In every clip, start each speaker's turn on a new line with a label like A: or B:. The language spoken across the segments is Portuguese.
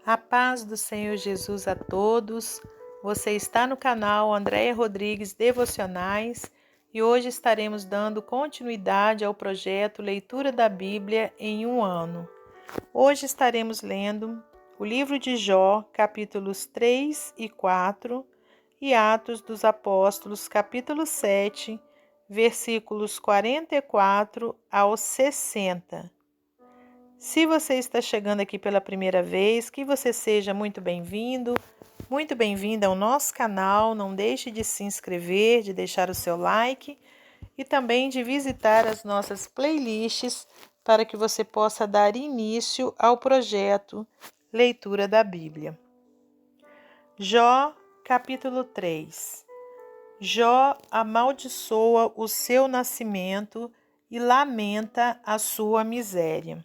A: A paz do Senhor Jesus a todos. Você está no canal Andréia Rodrigues Devocionais e hoje estaremos dando continuidade ao projeto Leitura da Bíblia em um ano. Hoje estaremos lendo o livro de Jó, capítulos 3 e 4 e Atos dos Apóstolos, capítulo 7, versículos 44 ao 60. Se você está chegando aqui pela primeira vez, que você seja muito bem-vindo, muito bem-vinda ao nosso canal. Não deixe de se inscrever, de deixar o seu like e também de visitar as nossas playlists para que você possa dar início ao projeto Leitura da Bíblia. Jó, capítulo 3. Jó amaldiçoa o seu nascimento e lamenta a sua miséria.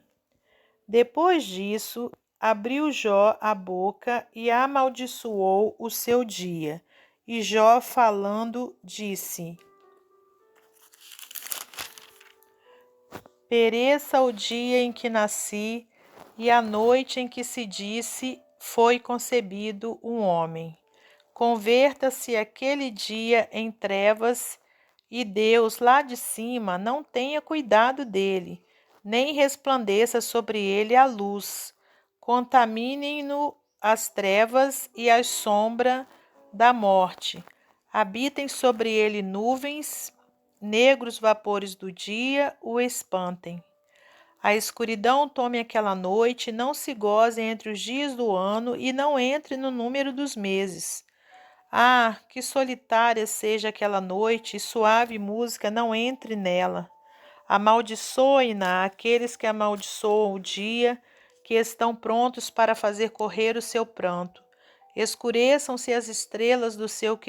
A: Depois disso, abriu Jó a boca e amaldiçoou o seu dia. E Jó, falando, disse: Pereça o dia em que nasci, e a noite em que se disse, foi concebido um homem. Converta-se aquele dia em trevas, e Deus lá de cima não tenha cuidado dele, nem resplandeça sobre ele a luz. Contaminem-no as trevas e a sombra da morte. Habitem sobre ele nuvens, negros vapores do dia o espantem. A escuridão tome aquela noite, não se goze entre os dias do ano e não entre no número dos meses. Ah, que solitária seja aquela noite e suave música não entre nela. Amaldiçoem-na aqueles que amaldiçoam o dia, que estão prontos para fazer correr o seu pranto. Escureçam-se as estrelas do seu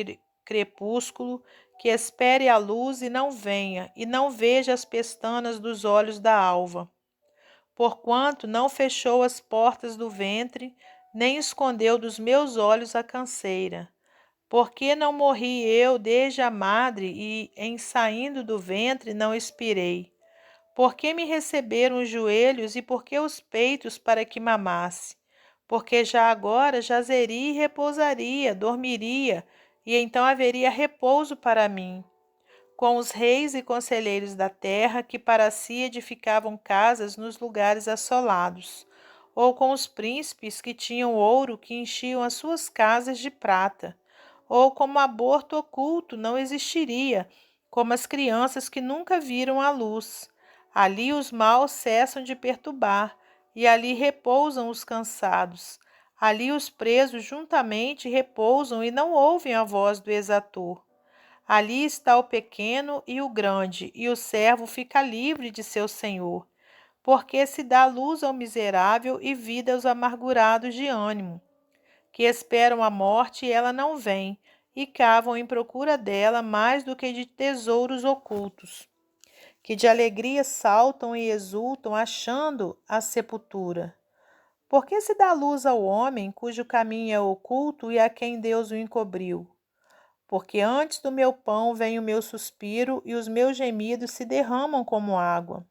A: crepúsculo, que espere a luz e não venha, e não veja as pestanas dos olhos da alva. Porquanto não fechou as portas do ventre, nem escondeu dos meus olhos a canseira. Por que não morri eu desde a madre e, em saindo do ventre, não expirei? Por que me receberam os joelhos e por que os peitos para que mamasse? Porque já agora jazeria e repousaria, dormiria, e então haveria repouso para mim. Com os reis e conselheiros da terra, que para si edificavam casas nos lugares assolados, ou com os príncipes que tinham ouro, que enchiam as suas casas de prata, ou como aborto oculto não existiria, como as crianças que nunca viram a luz. Ali os maus cessam de perturbar, e ali repousam os cansados. Ali os presos juntamente repousam e não ouvem a voz do exator. Ali está o pequeno e o grande, e o servo fica livre de seu senhor, porque se dá luz ao miserável e vida aos amargurados de ânimo, que esperam a morte e ela não vem, e cavam em procura dela mais do que de tesouros ocultos, que de alegria saltam e exultam, achando a sepultura. Por que se dá luz ao homem, cujo caminho é oculto e a quem Deus o encobriu? Porque antes do meu pão vem o meu suspiro e os meus gemidos se derramam como água.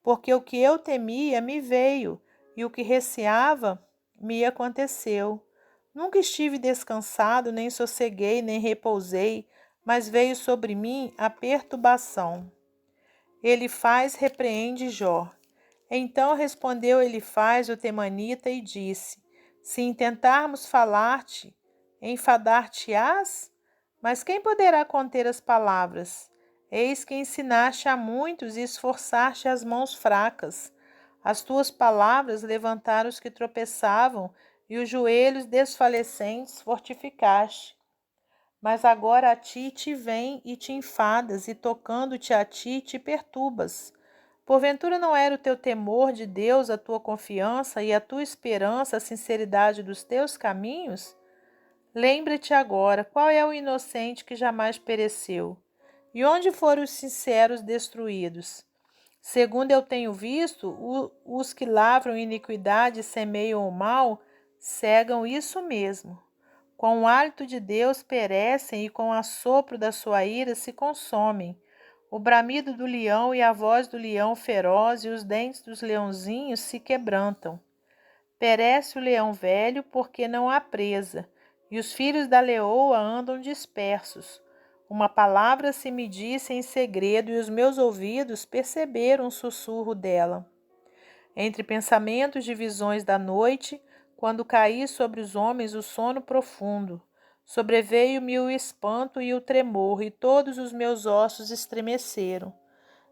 A: Porque o que eu temia me veio, e o que receava me aconteceu. Nunca estive descansado, nem sosseguei, nem repousei, mas veio sobre mim a perturbação. Elifaz repreende Jó. Então respondeu Elifaz o temanita e disse: Se intentarmos falar-te, enfadar-te-ás? Mas quem poderá conter as palavras? Eis que ensinaste a muitos e esforçaste as mãos fracas. As tuas palavras levantaram os que tropeçavam e os joelhos desfalecentes fortificaste. Mas agora a ti te vem e te enfadas, e tocando-te a ti te perturbas. Porventura não era o teu temor de Deus a tua confiança e a tua esperança a sinceridade dos teus caminhos? Lembra-te agora qual é o inocente que jamais pereceu, e onde foram os sinceros destruídos. Segundo eu tenho visto, os que lavram iniquidade e semeiam o mal, cegam isso mesmo. Com o hálito de Deus perecem e com o assopro da sua ira se consomem. O bramido do leão e a voz do leão feroz e os dentes dos leãozinhos se quebrantam. Perece o leão velho, porque não há presa, e os filhos da leoa andam dispersos. Uma palavra se me disse em segredo, e os meus ouvidos perceberam o sussurro dela. Entre pensamentos de visões da noite, quando caí sobre os homens o sono profundo, sobreveio-me o espanto e o tremor, e todos os meus ossos estremeceram.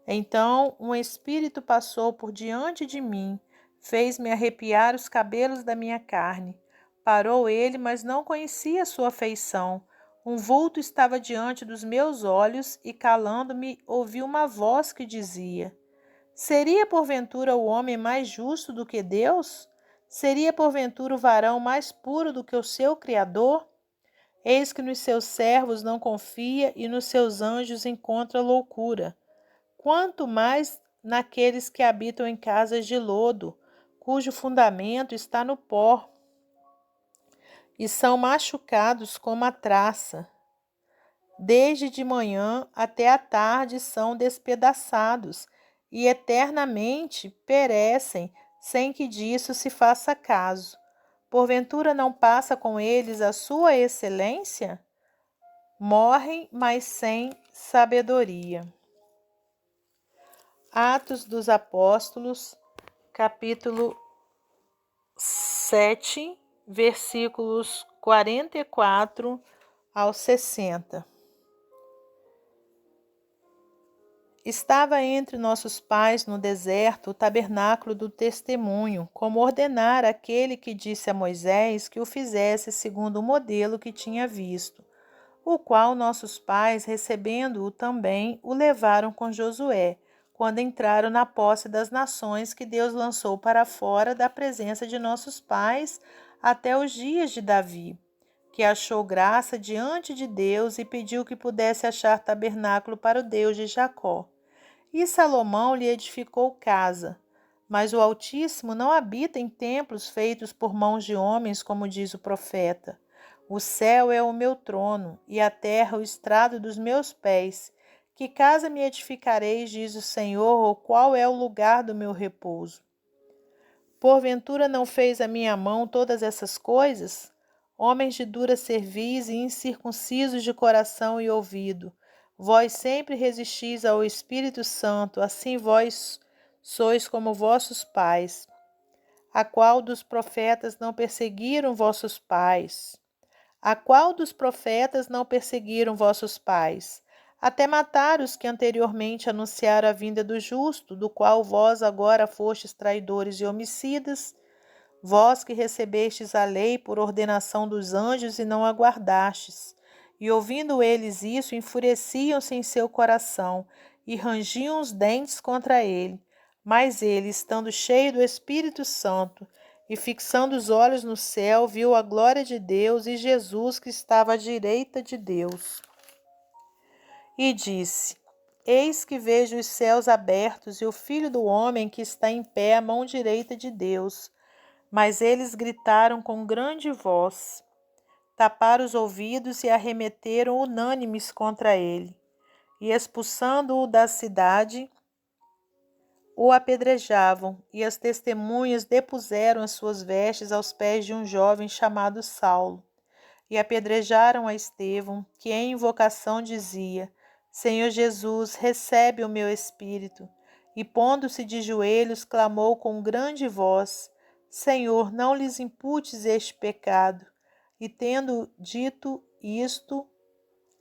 A: Então um espírito passou por diante de mim, fez-me arrepiar os cabelos da minha carne. Parou ele, mas não conhecia sua feição. Um vulto estava diante dos meus olhos e, calando-me, ouvi uma voz que dizia: Seria porventura o homem mais justo do que Deus? Seria porventura o varão mais puro do que o seu Criador? Eis que nos seus servos não confia e nos seus anjos encontra loucura. Quanto mais naqueles que habitam em casas de lodo, cujo fundamento está no pó, e são machucados como a traça. Desde de manhã até a tarde são despedaçados, e eternamente perecem, sem que disso se faça caso. Porventura não passa com eles a sua excelência? Morrem, mas sem sabedoria. Atos dos Apóstolos, capítulo 7, versículos 44 ao 60. Estava entre nossos pais no deserto o tabernáculo do testemunho, como ordenara aquele que disse a Moisés que o fizesse segundo o modelo que tinha visto, o qual nossos pais, recebendo-o também, o levaram com Josué, quando entraram na posse das nações que Deus lançou para fora da presença de nossos pais até os dias de Davi, que achou graça diante de Deus e pediu que pudesse achar tabernáculo para o Deus de Jacó. E Salomão lhe edificou casa. Mas o Altíssimo não habita em templos feitos por mãos de homens, como diz o profeta. O céu é o meu trono, e a terra o estrado dos meus pés. Que casa me edificareis, diz o Senhor, ou qual é o lugar do meu repouso? Porventura não fez a minha mão todas essas coisas? Homens de dura cerviz e incircuncisos de coração e ouvido, vós sempre resistis ao Espírito Santo, assim vós sois como vossos pais. A qual dos profetas não perseguiram vossos pais? A qual dos profetas não perseguiram vossos pais? Até matar os que anteriormente anunciaram a vinda do justo, do qual vós agora fostes traidores e homicidas, vós que recebestes a lei por ordenação dos anjos e não a guardastes. E ouvindo eles isso, enfureciam-se em seu coração e rangiam os dentes contra ele. Mas ele, estando cheio do Espírito Santo e fixando os olhos no céu, viu a glória de Deus e Jesus que estava à direita de Deus. E disse: Eis que vejo os céus abertos e o Filho do homem que está em pé à mão direita de Deus. Mas eles gritaram com grande voz, taparam os ouvidos e arremeteram unânimes contra ele. E expulsando-o da cidade, o apedrejavam, e as testemunhas depuseram as suas vestes aos pés de um jovem chamado Saulo. E apedrejaram a Estevão, que em invocação dizia: Senhor Jesus, recebe o meu espírito. E pondo-se de joelhos, clamou com grande voz: Senhor, não lhes imputes este pecado. E tendo dito isto,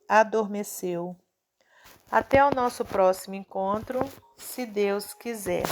A: adormeceu. Até o nosso próximo encontro, se Deus quiser.